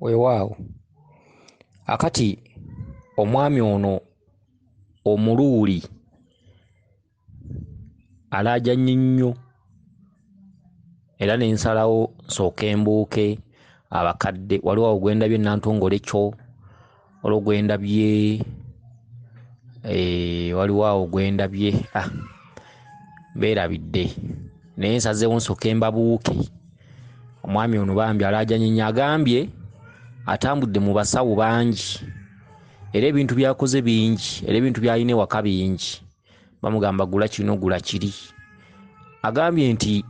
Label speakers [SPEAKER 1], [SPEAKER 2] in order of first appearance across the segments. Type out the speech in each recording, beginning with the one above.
[SPEAKER 1] Weewaawo akati omwami ono omuluuli alaajanye nnyo era ne nsalawo nsooke mbuuke abakadde. Waliwo awo gwe ndabye Nantongole kyo, waliwo gwe ndabye waliwo awo gwe ndabye beerabidde naye nsazeewo nsooke mbabuuke. Omwami ono bambi alaajanye nnyo, agambye atambudde mu basawo bangi era ebintu byakoze bingi era ebintu byalina ewaka bingi, bamugamba gula kino gula kiri. Agambye nti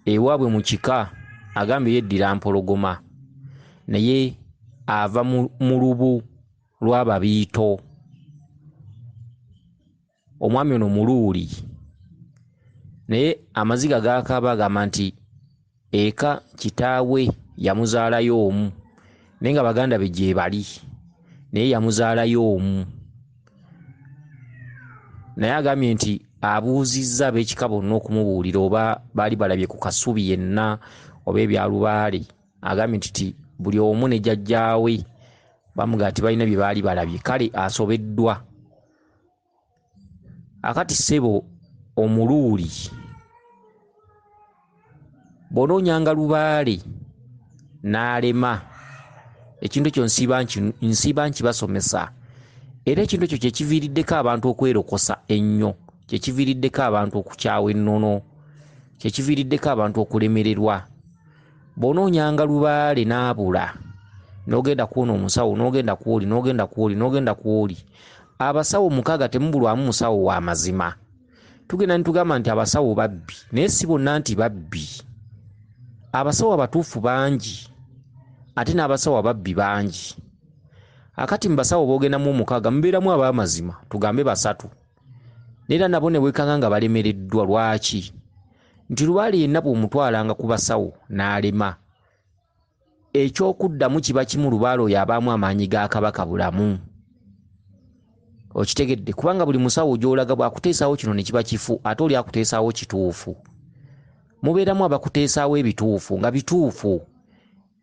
[SPEAKER 1] ewaabwe mu kika agambye yeddira mpologoma naye ava mu lubu lw'ababiito. Omwami ono muluuli naye amaziga gakaaba agamba nti eka kitaawe yamuzaalayo omu naye nga baganda be gye bali naye yamuzaalayo omu. Naye agambye nti abuuzizza ab'ekika bonna okumubuulira oba baali balabye ku Kasubi yenna oba ebya Lubaale. Agambye nti buli omu ne jjajjaawe bamugamba nti balina bye baali balabye, kale asobeddwa. Akati ssebo omuluuli bw'onoonyanga Lubaale n'alema, ekintu ekyo nsiiba nkibasomesa era ekintu ekyo kye kiviiriddeko abantu okwerokosa ennyo, kye kiviiriddeko abantu okukyawa ennono, kye kiviiriddeko abantu okulemererwa. Bw'onoonyanga Lubaale n'abula n'ogenda kuwona omusawo n'ogenda kwoli n'ogenda kwoli n'ogenda kwoli, abasawo 6 temubulwamu musawo wa mazima. Tugenda ne tugamba nti abasawo babbi naye si bonna nti babbi. Abasawo abatuufu bangi ate n'abasawo ababbi bangi. Akati mu basawo boogendamu 6 mubeeramu ab'amazima tugambe 3 neera nabo ne bwekanga nga balemereddwa. Lwaki? Nti Lubaale yenna bw'omutwalanga ku basawo n'alema, ekyokuddamu kiba kimu, Lubaale oyo abaamu amaanyi ga Kabaka bulamu. Okitegedde? Kubanga buli musawo gy'olaga bw'akuteesaawo kino ne kiba kifu ate oli akuteesaawo kituufu. Mubeeramu abakuteesaawo ebituufu nga bituufu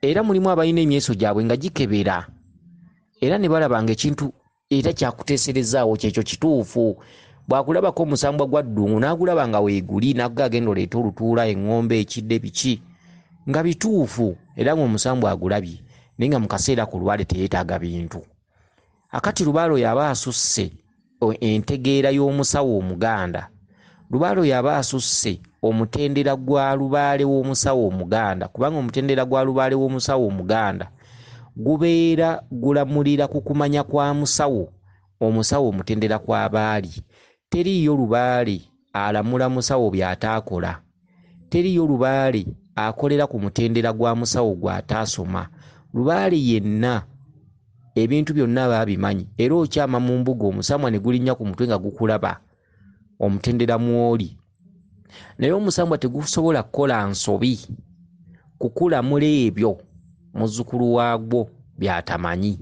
[SPEAKER 1] era mulimu abalina emyeso gyabwe nga gikebera era ne balabanga ekintu era kyakuteeserezaawo kyekyo kituufu. Bw'akulabako omusambwa gwa ddungu n'agulaba nga weeguli n'agga agenda oleeta olutuula, eŋŋombe, ekidde, biki nga bituufu era ng'omusambwa agulabye naye nga mu kaseera ku Lubaale teyeetaaga bintu. Akati Lubaale oyo aba asusse entegeera y'omusawo Omuganda. Lubaale oyo aba asusse omutendera gwa Lubaale w'omusawo Omuganda, kubanga omutendera gwa Lubaale w'omusawo Omuganda gubeera gulamulira ku kumanya kwa musawo, omusawo omutendera kw'abaali. Teriiyo Lubaale alamula musawo by'ataakola, teriiyo Lubaale akolera ku mutendera gwa musawo gw'ataasoma. Lubaale yenna ebintu byonna baabimanyi era okyama mu mbuga omusamwa ne gulinnya ku mutwe nga gukulaba, omutendera mw'oli. Naye omusambwa tegusobola kukola nsobi kukulamula ebyo muzzukulu waagwo by'atamanyi.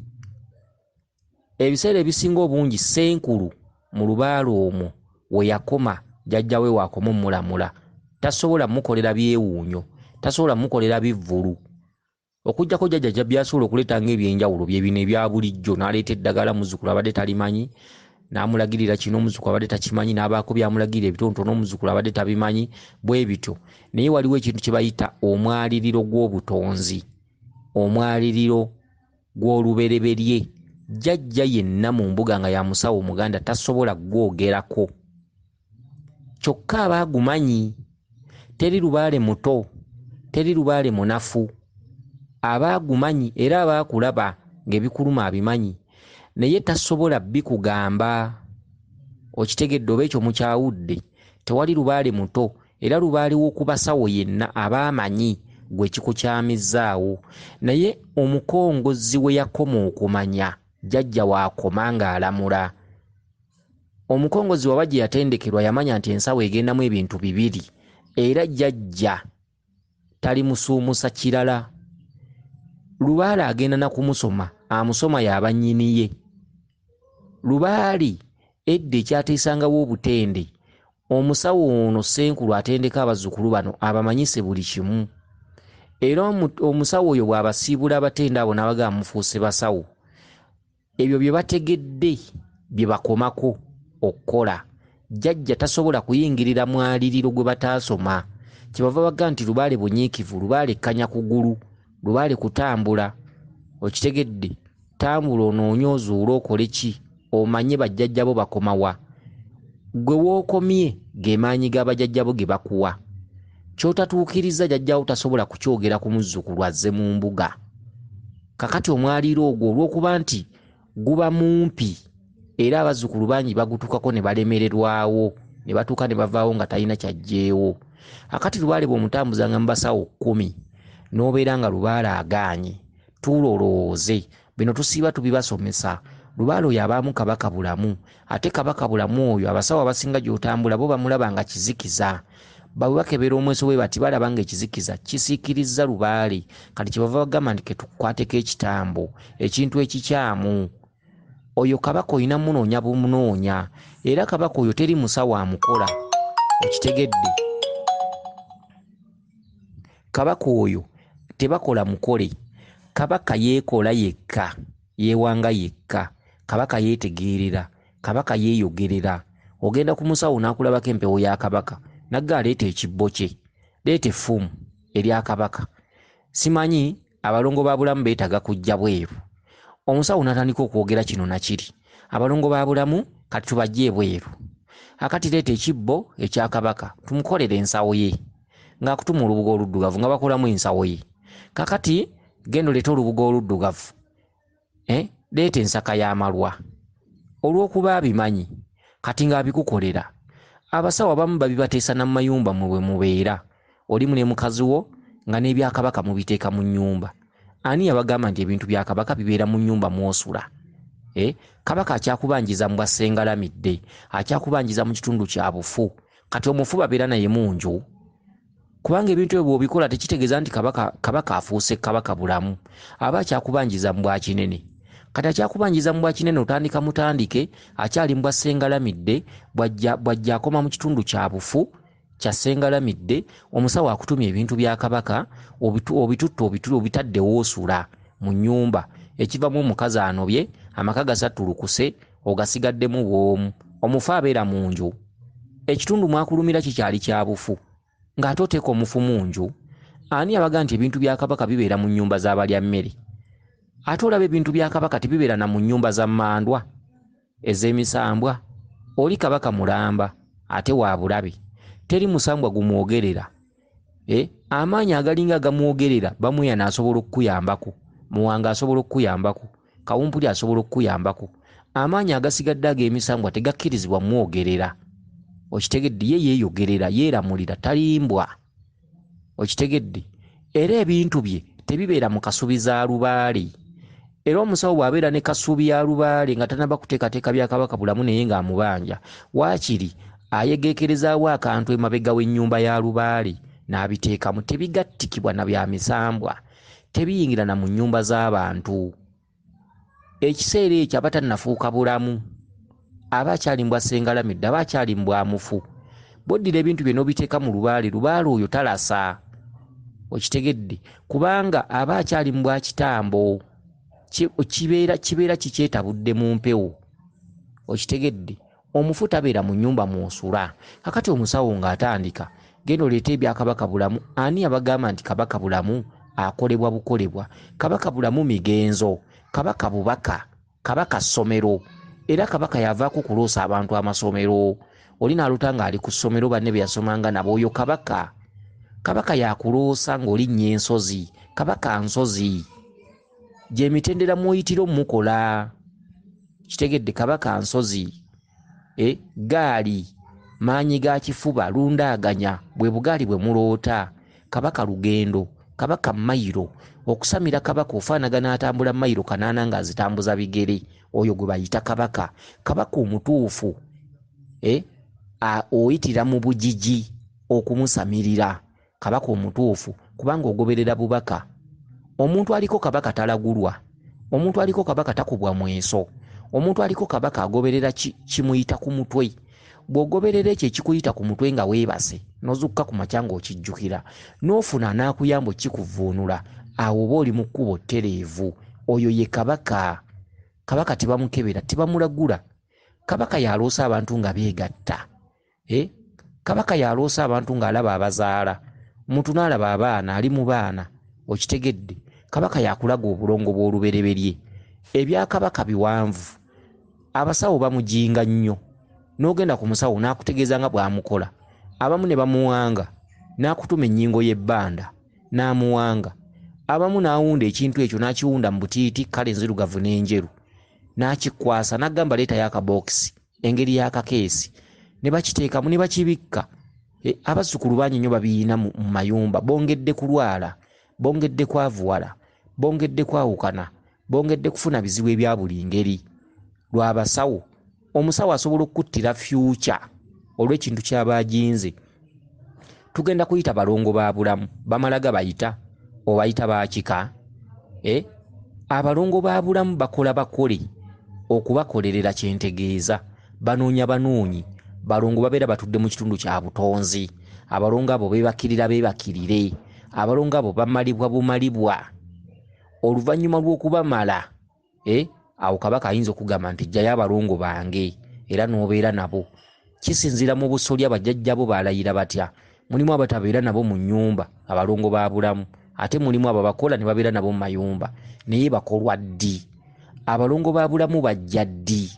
[SPEAKER 1] Ebiseera ebisinga obungi Ssenkulu mu Lubaale omwo we yakoma jjajja we waakoma omulamula, tasobola mukolera byewuunyo, tasobola mukolera bivvulu. Okujjako jjajja byasobola okuleeta ng'ebyenjawulo bye bino ebya bulijjo, n'aleeta eddagala muzzukulu abadde talimanyi, n'amulagirira kino omuzzukulu abadde takimanyi, n'abaako byamulagirira ebitonotono omuzzukulu abadde tabimanyi, bwe bityo. Naye waliwo ekintu kye bayita omwaliriro gw'obutonzi, omwaliriro gw'olubereberye. Jjajja yenna mu mbuga nga ya musawo Omuganda tasobola gwogerako, kyokka abaagumanyi. Teri Lubaale muto, teri Lubaale munafu, abaagumanyi era abaakulaba ng'ebikuluma abimanyi naye tasobola bikugamba. Okitegedde oba ekyo mukyawudde? Tewali Lubaale muto era Lubaale w'oku basawo yenna abaamanyi gwe kikukyamizzaawo. Naye omukongozzi we yakoma okumanya jjajja waakoma ng'alamula. Omukongozzi waba gye yatendekerwa yamanya nti ensawo egendamu ebintu 2 era jjajja tali musuumusa kirala. Lubaale agenda na kumusoma, amusoma yaba nnyini ye. Lubaale edda ekyateesangawo obutende, omusawo ono Ssenkulu atendeka abazzukulu bano abamanyise buli kimu. era omusawo oyo bw'abasiibula abatenda abo n'abaga mufuuse basawo, ebyo bye bategedde bye bakomako okukola, jjajja tasobola kuyingirira mwaliriro gwe bataasoma. Kyebava baga nti Lubaale bunyiikivu, Lubaale kkanya kugulu, Lubaale kutambula. Okitegedde? Tambula onoonye ozuule okole ki, omanye bajjajjabo bakomawa. Gwe wookomye ge maanyi g'abajjajjabo ge bakuwa. Ky'otatuukiriza jjajjawo tasobola kukyogera ku muzzukulu azze mu mbuga. Kakati omwaliro ogwo olw'okuba nti guba mumpi era abazzukulu bangi bagutukako ne balemererwawo, ne batuuka ne bavaawo nga talina kyajjeewo. Akati Lubaale bw'omutambuzanga mu basawo 10 n'obeera nga Lubaale agaanye, tuula olowooze. Bino tusiiba tubibasomesa. Lubaale oyo abaamu kabaka bulamu, ate kabaka bulamu oyo abasawo abasinga gy'otambula bo bamulaba nga kizikiza. Bwe bakebera omweso bwe bati balaba nga ekizikiza kisiikirizza Lubaale. Kati kyebava bagamba nti ketukwateko ekitambo, ekintu ekikyamu. Oyo kabaka oyina munoonya bumunoonya, era kabaka oyo teri musawo amukola. Okitegedde? Kabaka oyo tebakola mukole. Kabaka yeekola yekka, yeewanga yekka. Kabaka yeetegeerera, kabaka yeeyogerera. Ogenda ku musawo n'akulabako empewo ya kabaka, nagga aleeta ekibbo kye, leeta effumu erya kabaka. Simanyi abalongo ba bulamu beetaga kujja bweru. Omusawo n'atandika okwogera kino na kiri. Abalongo ba bulamu kati tubajje bweru. Akati leeta ekibbo ekya kabaka, tumukolere ensawo ye. Ng'akutuma olubugo oluddugavu nga bakolamu ensawo ye. Kakati gendo leeta olubugo oluddugavu. Leeta ensaka y'amalwa. Olw'okuba abimanyi, kati ng'abikukolera. Abasawo abamu babibateesa na mayumba mwe mubeera. Olimu ne mukazi wo nga n'ebya kabaka mubiteeka mu nnyumba. Ani yabagamba nti ebintu bya kabaka bibeera mu nnyumba mw'osula? Kabaka akyakubanjiza mu bwasengalamidde, akyakubanjiza mu kitundu kya bufu. Kati omufu babeera naye mu nju. Kubanga ebintu ebyo bw'obikola tekitegeeza nti kabaka afuuse kabaka bulamu. Aba akyakubanjiza mu bwakinene. Kati akyakubanjiza mu bwakinene otandika mutandike, akyali mu bwasengalamidde, bw'ajja akoma mu kitundu kya bufu kya sengalamidde, omusawo akutumya ebintu bya kabaka, obitutte obitadde woosula mu nnyumba. Ekivamu omukazi anobye, amaka gasattulukuse, ogasigaddemu bw'omu. Omufu abeera mu nju. Ekitundu mwakulumira kikyali kya bufu. Ng'ate oteeka omufu mu nju. Ani abaga nti ebintu bya kabaka bibeera mu nnyumba z'abalya mmere? Ate olaba ebintu bya kabaka tebibeera na mu nnyumba za mmandwa ez'emisambwa. Oli kabaka mulamba ate wa bulabe. Teri musambwa gumwogerera. Amaanyi agalinga agamwogerera bamuyana asobola okukuyambako, Muwanga asobola okukuyambako, Kawumpuli asobola okukuyambako. Amaanyi agasigadde ag'emisambwa tegakkirizibwa mwogerera. Okitegedde? Ye yeeyogerera, yeeramulira, talimbwa. Okitegedde? Era ebintu bye tebibeera mu kasubi za Lubaale. Era omusawo bw'abeera ne kasubi ya Lubaale nga tanaba kuteekateeka bya kabaka bulamu naye ng'amubanja, waakiri ayegeekerezaawo akantu emabega w'ennyumba ya Lubaale n'abiteekamu. Tebigattikibwa na bya misambwa, tebiyingira na mu nnyumba z'abantu. Ekiseera ekyo aba tannafuuka bulamu, aba akyali mu bwasengalamidde, aba akyali mu bwamufu. Bw'oddira ebintu bye n'obiteeka mu Lubaale, Lubaale oyo talasa. Okitegedde? Kubanga aba akyali mu bwakitambo, kibeera kikyetabudde mu mpewo. Okitegedde? Omufu tabeera mu nnyumba mw'osula. Kakati omusawo ng'atandika, genda oleete ebya kabaka bulamu. Ani abagamba nti kabaka bulamu akolebwa bukolebwa? Kabaka bulamu migenzo, kabaka bubaka, kabaka ssomero. Era kabaka yavaako kuloosa abantu amasomero. Oli n'aluta ng'ali ku ssomero banne be yasomanga nabo, oyo kabaka. Kabaka yakuloosa ng'olinnya ensozi. Kabaka nsozi. Gye mitendera mw'oyitira omukola. Kitegedde? Kabaka nsozi. Gaali maanyi ga kifuba, lundaaganya, bwe bugaali bwe muloota. Kabaka lugendo, kabaka mayiro. Okusamira kabaka ofaanagana atambula mayiro 8 ng'azitambuza bigere. Oyo gwe bayita kabaka. Kabaka omutuufu oyitira mu bugigi okumusamirira. Kabaka omutuufu kubanga ogoberera bubaka. Omuntu aliko kabaka talagulwa. Omuntu aliko kabaka takubwa mweso. Omuntu aliko kabaka agoberera kimuyita ku mutwe. bw'ogoberera ekyo ekikuyita ku mutwe nga weebase n'ozukka ku makya ng'okijjukira n'ofuna anaakuyamba okikuvuunula awo oba oli mu kkubo ttereevu. Oyo ye kabaka. Kabaka tebamukebera, tebamulagula. Kabaka yaloosa abantu nga beegatta. Kabaka yaloosa abantu ng'alaba abazaala. Omuntu n'alaba abaana ali mu baana. Okitegedde? Kabaka yakulaga obulongo bw'olubereberye. Ebya kabaka biwanvu. Abasawo bamujinga nnyo. N'ogenda ku musawo n'akutegeeza nga bw'amukola. Abamu ne bamuwanga. N'akutuma ennyingo y'ebbanda. N'amuwanga. Abamu n'awunda ekintu ekyo n'akiwunda mu butiiti kale enzirugavu n'enjeru. N'akikwasa n'agamba leeta y'akabookisi. Engeri y'akakeesi. Ne bakiteekamu ne bakibikka. Abazzukulu bangi nnyo babiina mu mayumba. Bongedde kulwala. Bongedde kwavuwala. Bongedde kwawukana. Bongedde kufuna bizibu ebya buli ngeri. Lw'abasawo. Omusawo asobola okuttira future olw'ekintu ky'aba ajinze. Tugenda kuyita balongo ba bulamu. Bamalaga bayita. Obayita baakika. Abalongo ba bulamu bakola bakole. Okubakolerera kyentegeeza. Banoonya banoonyi. Balongo babeera batudde mu kitundu kya butonzi. Abalongo abo beebakirire. Abalongo abo bamalibwa bumalibwa. Oluvannyuma lw'okubamala. Awo kabaka ayinza okugamba nti jjayo abalongo bange era n'obeera nabo. Kisinziira mu busolya bajjajjabo baalayira batya. Mulimu abatabeera nabo mu nnyumba abalongo ba bulamu. Ate mulimu abo bakola ne babeera nabo mu mayumba. Naye bakolwa ddi? Abalongo ba bulamu bajja ddi?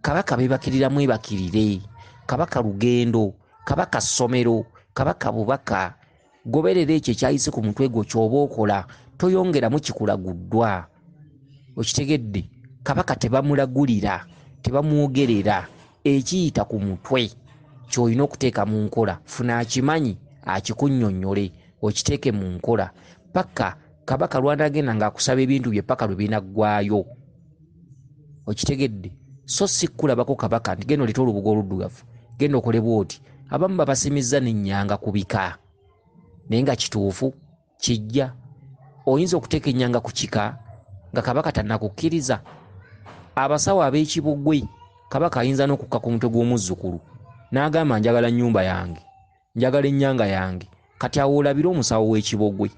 [SPEAKER 1] Kabaka beebakirira mwebakirire. Kabaka lugendo. Kabaka ssomero. Kabaka bubaka. Goberera ekyo ekyayise ku mutwe gwo ky'oba okola. Toyongeramu kikulaguddwa. Okitegedde? Kabaka tebamulagulira. Tebamwogerera. Ekiyita ku mutwe ky'olina okuteeka mu nkola. Funa akimanyi akikunnyonnyole. Okiteeke mu nkola. Paka kabaka lw'anaagenda ng'akusaba ebintu bye paka lwe binaggwaayo. Okitegedde? So si kulabako kabaka nti genda oleeta olubugo oluddugavu. Genda okole bw'oti. Abamu babasimizza n'ennyanga ku bika. Naye nga kituufu kijja. Oyinza okuteeka ennyanga ku kika nga kabaka tannakukkiriza. Abasawo ab'ekibogwe kabaka ayinza n'okukka ku mutwe gw'omuzzukulu n'agamba njagala nnyumba yange, njagala ennyanga yange. Kati awo olabira omusawo w'ekibogwe.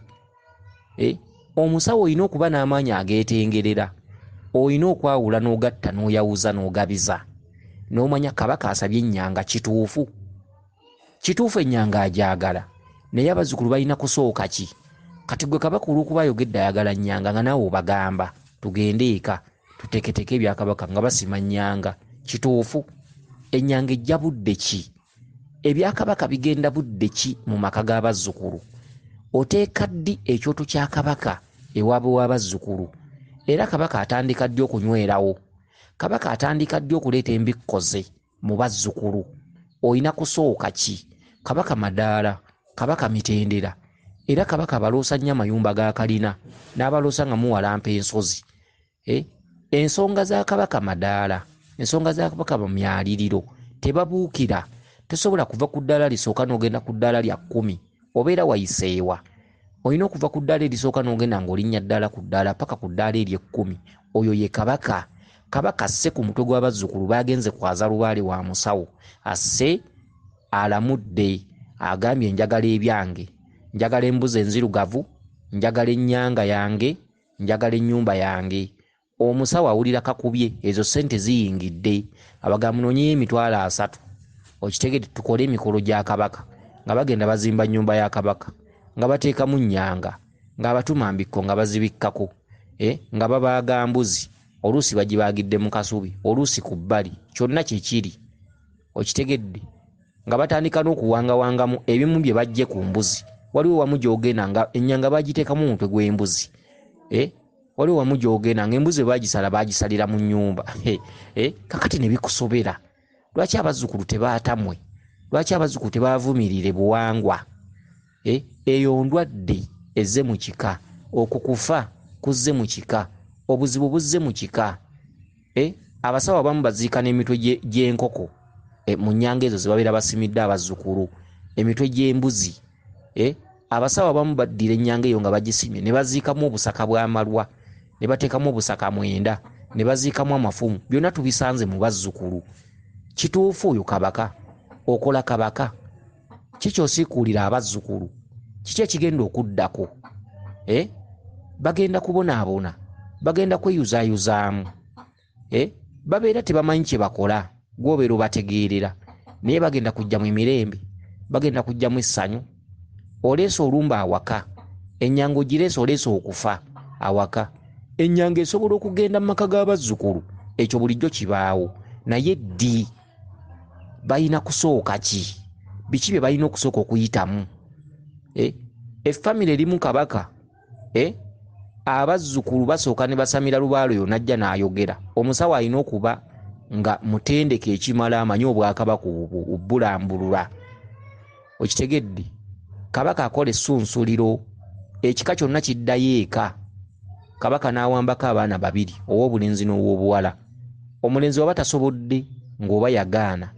[SPEAKER 1] Omusawo olina okuba n'amaanyi ageetengerera. Olina okwawula n'ogatta n'oyawuza n'ogabiza. N'omanya kabaka asabye ennyanga kituufu. Kituufu ennyanga agyagala. Naye abazzukulu balina kusooka ki? Kati gwe kabaka olw'okuba ayogedde ayagala nnyanga nga naawe obagamba tugende eka tuteeketeke ebya kabaka nga basima nnyanga. Kituufu ennyanga ejja budde ki? Ebya kabaka bigenda budde ki mu maka g'abazzukulu? Oteeka ddi ekyoto kya kabaka ewaabwe w'abazzukulu? Era kabaka atandika ddi okunywerawo? Kabaka atandika ddi okuleeta embikkoze mu bazzukulu? Olina kusooka ki? Kabaka madaala, kabaka mitendera. Era kabaka abaloosa nnyo amayumba ga kalina n'abaloosa nga muwalampa ensozi. Ensonga za kabaka madaala, ensonga za kabaka bamyaliriro. Tebabuukira. Tosobola kuva ku ddaala lisooka n'ogenda ku ddaala lya 10. Obeera wayiseewa. Olina okuva ku ddaala erisooka n'ogenda ng'olinnya ddaala ku ddaala paka ku ddaala ery'ekkumi. Oyo ye kabaka. Kabaka asse ku mutwe gw'abazzukulu baagenze kwaza Lubaale wa musawo. Asse alamudde agambye njagala ebyange. Njagala embuzi enzirugavu, njagala ennyanga yange, njagala ennyumba yange. Omusawo awulira kakubye, ezo ssente ziyingidde. Abagamba munoonyeyo emitwalo 3. Okitegedde tukole emikolo gya kabaka. Nga bagenda bazimba nnyumba ya kabaka. Nga bateekamu nnyanga. Nga abatuma mbikko nga bazibikkako. Nga babaaga mbuzi. Oluusi bagibaagidde mu kasubi. Oluusi ku bbali. Kyonna kye kiri. Okitegedde? Nga batandika n'okuwangawangamu ebimu bye bajje ku mbuzi. Waliwo wamu gy'ogenda nga ennyanga baagiteekamu omutwe gw'embuzi. Waliwo wamu gy'ogenda nga embuzi baagisala baagisalira mu nnyumba. Kakati ne bikusobera. Lwaki abazzukulu tebaatamwe? Lwaki abazzukulu tebaavumirire buwangwa? Eyo ndwadde ezze mu kika. Okukufa kuzze mu kika. Obuzibu buzze mu kika. Abasawo abamu baziika n'emitwe gy'enkoko mu nnyanga ezo ze babeera basimidde abazzukulu. Emitwe gy'embuzi. Abasawo abamu baddira ennyanga eyo nga bagisimye ne baziikamu obusaka bw'amalwa, ne bateekamu obusaka 9, ne baziikamu amafumu. Byonna tubisanze mu bazzukulu. kituufu oyo kabaka okola kabaka kikyo sikuulira abazzukulu kiki ekigenda okuddako bagenda kubonaabona bagenda kweyuzaayuzaamu babeera tebamanyi kye bakola gwobeera obategeerera naye bagenda kujja mu emirembe bagenda kujja mu essanyu oleese olumba awaka ennyanga ogireese oleese okufa awaka ennyanga esobola okugenda mu maka g'abazzukulu ekyo bulijjo kibaawo naye ddi balina kusooka biki bye balina okusooka okuyitamu effamire erimu kabaka abazzukulu basooka ne basamira Lubaale oyo najja n'ayogera omusawo alina okuba nga mutendeke ekimala amanyi obwakabaka obbulambulula okitegedde kabaka akola essunsuliro ekika kyonna kiddayo eka kabaka n'awambako abaana babiri ow'obulenzi n'ow'obuwala omulenzi waba tasobodde ng'oba yagaana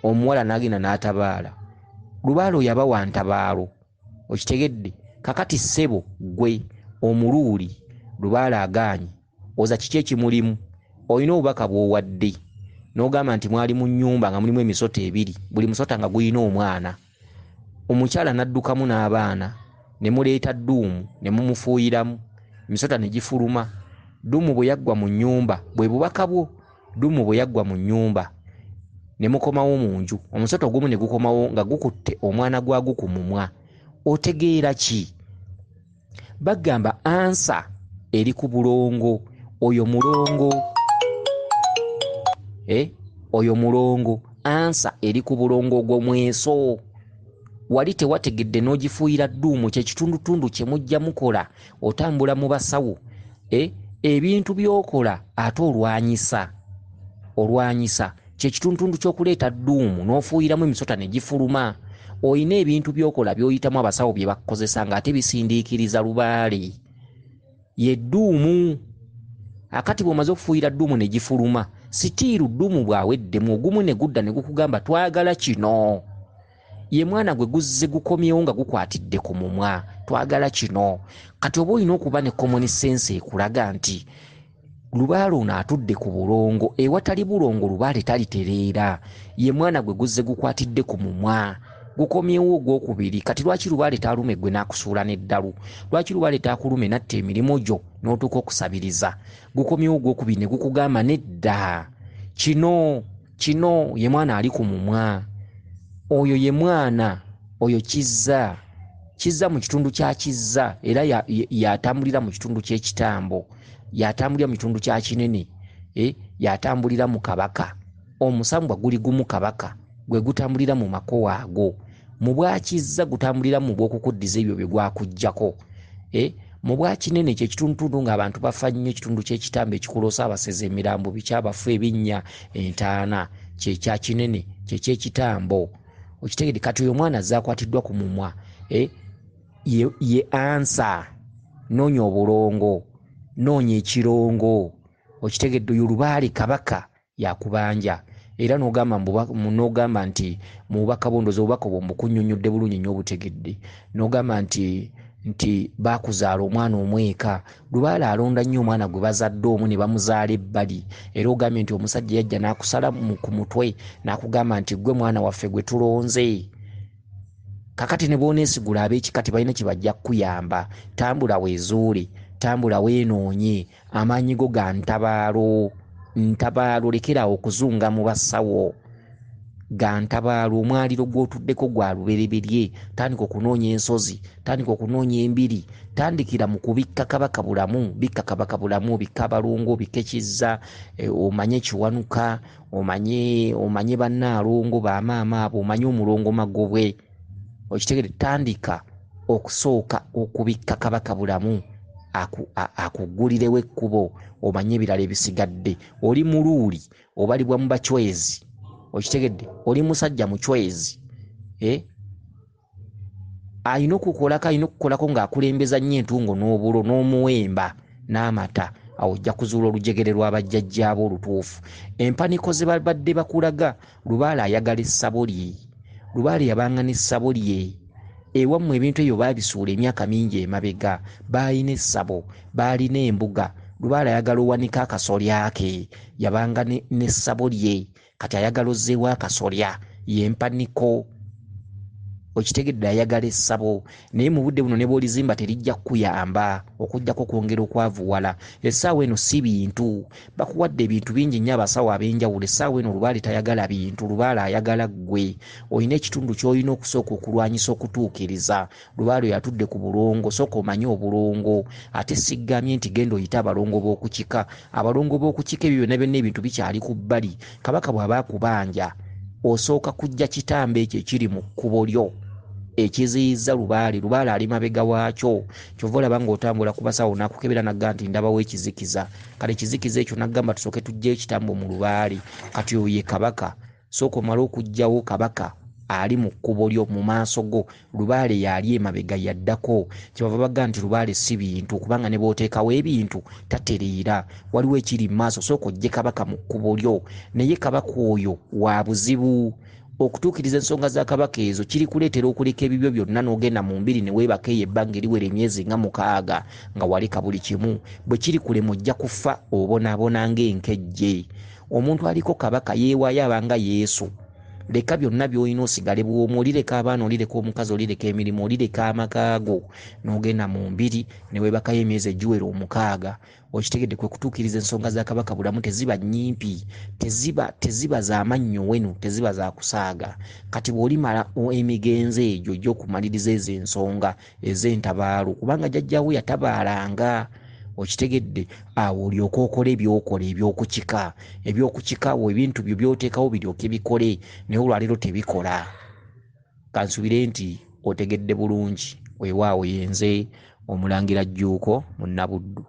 [SPEAKER 1] omuwala n'agenda n'atabaala Lubaale oyo abawa ntabaalo okitegedde kakati ssebo gwe omuluuli Lubaale agaanye oza kiki ekimulimu olina obubaka bw'owadde n'ogamba nti mwali mu nnyumba nga mulimu emisota ebiri buli musota nga gulina omwana omukyala n'addukamu n'abaana ne muleeta dduumu ne mumufuuyiramu emisota ne gifuluma dduumu bwe yaggwa mu nnyumba bwe bubaka bwo dduumu bwe yaggwa mu nnyumba ne mukomawo mu nju omusota ogumu ne gukomawo nga gukutte omwana gwagu ku mumwa otegeera ki bagamba ansa eri ku bulongo oyo mulongo oyo mulongo ansa eri ku bulongo gw'omweso wali tewategedde n'ogifuuyira dduumu kyekitundutundu kye mujja mukola otambula mu basawo ebintu by'okola ate olwanyisa kyekitundutundu ky'okuleeta dduumu n'ofuuyiramu emisota ne gifuluma oyina ebintu by'okola by'oyitamu abasawo bye bakukozesa ng'ate bisindiikiriza Lubaale ye dduumu akati bw'omaze okufuuyira dduumu ne gifuluma sitiiru dduumu bw'aweddemu ogumu ne gudda ne gukugamba twagala kino ye mwana gwe guzze gukomyewo nga gukwatidde ku mumwa twagala kino kati oba olina okuba ne common sense ekulaga nti Lubaale ono atudde ku bulongo ewatali bulongo Lubaale talitereera ye mwana gwe guzze gukwatidde ku mumwa gukomyewo ogwokubiri kati lwaki Lubaale taalume gwe n'akusuula n'eddalu lwaki Lubaale taakulume natta emirimu gyo n'otuuka okusabiriza gukomyewo ogwokubiri ne gukugamba nedda kino ye mwana ali ku mumwa oyo ye mwana oyo kizza mu kitundu kya kizza era yatambulira mu kitundu ky'ekitambo yatambulira mu kitundu kya kinene yatambulira mu kabaka omusambwa guli gumu kabaka gwe gutambulira mu makowa ago mu bwakizza gutambulira mu bw'okukuddiza ebyo bye gwakuggyako mu bwakinene kyekitundutundu ng'abantu bafa nnyo ekitundu ky'ekitambo ekikoloosa abaseze emirambo bikyabafu ebinnya entaana kyekya kinene kyekyekitambo okitegedde kati oyo mwana azaakwatiddwa ku mumwa ye ansa noonya obulongo noonya ekirongo okitegedde oyo Lubaale kabaka yakubanja era n'ogamba nti mu bubaka bondoza obubaka bwo mbukunnyonnyodde bulungi nnyo obutegedde n'ogamba nti baakuzaala omwana omweka Lubaale alonda nnyo omwana gwe bazadde omu ne bamuzaala ebbali era ogambye nti omusajja yajja n'akusala ku mutwe n'akugamba nti gwe mwana waffe gwe tulonze kakati ne booneesigula ab'ekikati balina kye bajja kukuyamba tambula weezuule tambula weenoonye amaanyi go ga ntabaalo lekera okuzunga mu basawo ga ntabaalo omwaliro gw'otuddeko gwa lubereberye tandika okunoonya ensozi tandika okunoonya embiri tandikira mu kubikka kabaka bulamu bikka kabaka bulamu bikka abalongo bikka ekizza omanye kiwanuka omanye bannaalongo bamaama abo omanye omulongo magobwe okitegere tandika okusooka okubikka kabaka bulamu akuggulirewo ekkubo omanye ebirala ebisigadde oli muluuli obalibwa mu bacwezi okitegedde oli musajja mucwezi alina okukolako ng'akulembeza nnyo entungo n'obulo n'omuwemba n'amata awo ojja kuzuula olujegere lw'abajjajjaabo olutuufu empaniko ze babadde bakulaga Lubaale ayagala essabo lye Lubaale yabanga n'essabo lye ewammwe ebintu ebyo baabisuula emyaka mingi emabega baalina essabo baalina embuga Lubaale ayagala owanika akasolya ke yabanga n'essabo lye kati ayagala ozzeewo akasolya yempaniko okitegedde ayagala essabo naye mu budde buno ne bw'olizimba terijja kukuyamba okujjako kwongera okwavuwala. Essaawa eno si bintu bakuwadde ebintu bingi nnyo abasawo ab'enjawulo. Essaawa eno Lubaale tayagala bintu, Lubaale ayagala ggwe. Olina ekitundu ky'olina okusooka okulwanyisa okutuukiriza. Lubaale yatudde ku bulongo, sooka omanye obulongo. Ate siggamye nti genda oyite abalongo b'okukika. Abalongo b'okukika ebyo byonna byonna ebintu bikyali ku bbali. Kabaka bw'aba akubanja osooka kujja kitambo ekyo ekiri mu kkubo lyo ekiziyiza Lubaale. Lubaale ali mabega waakyo. Kyova olaba ng'otambula ku basawo n'akukebera nagamba nti ndabawo ekizikiza. Kale ekizikiza ekyo nagamba tusooke tujje ekitambo mu Lubaale. Kati oyo ye kabaka. Sooka omale okuggyawo kabaka ali mu kkubo lyo mu maaso go. Lubaale yali emabega yaddako. Kyebava bagamba nti Lubaale si bintu kubanga ne bw'oteekawo ebintu tatereera. Waliwo ekiri mu maaso, sooka ojje kabaka mu kkubo lyo. Naye kabaka oyo wa buzibu. Okutuukiriza ensonga za kabaka ezo kiri kuleetera okuleka ebibyo byonna n'ogenda mu mbiri ne weebaka eyo ebbanga eriwera emyezi nga 6 nga waleka buli kimu. Bwe kiri kulema ojja kufa obonaabona ng'enkejje. Omuntu aliko kabaka yeewaayo abanga Yesu. Leka byonna by'olina osigale bw'omu. Olireka abaana, olireka omukazi, olireka emirimu, olireka amakaago n'ogenda mu mbiri ne weebakayo emyezi egiwera 6. Okitegedde kwe kutuukiriza ensonga za kabaka bulamu teziba nnyimpi, teziba za mannyo wenu, teziba za kusaaga. Kati bw'olimala emigenzo egyo gy'okumaliriza ezo ensonga ez'entabaalu kubanga jjajjaawo yatabaalanga. Okitegedde awo olyoka okola ebyokola ebyokukika. Ebyokukika awo ebintu byo by'oteekawo biryoke bikole naye olwaleero tebikola. Kansubire nti otegedde bulungi. Weewaawo yenze Omulangira Jjuuko Munabuddu.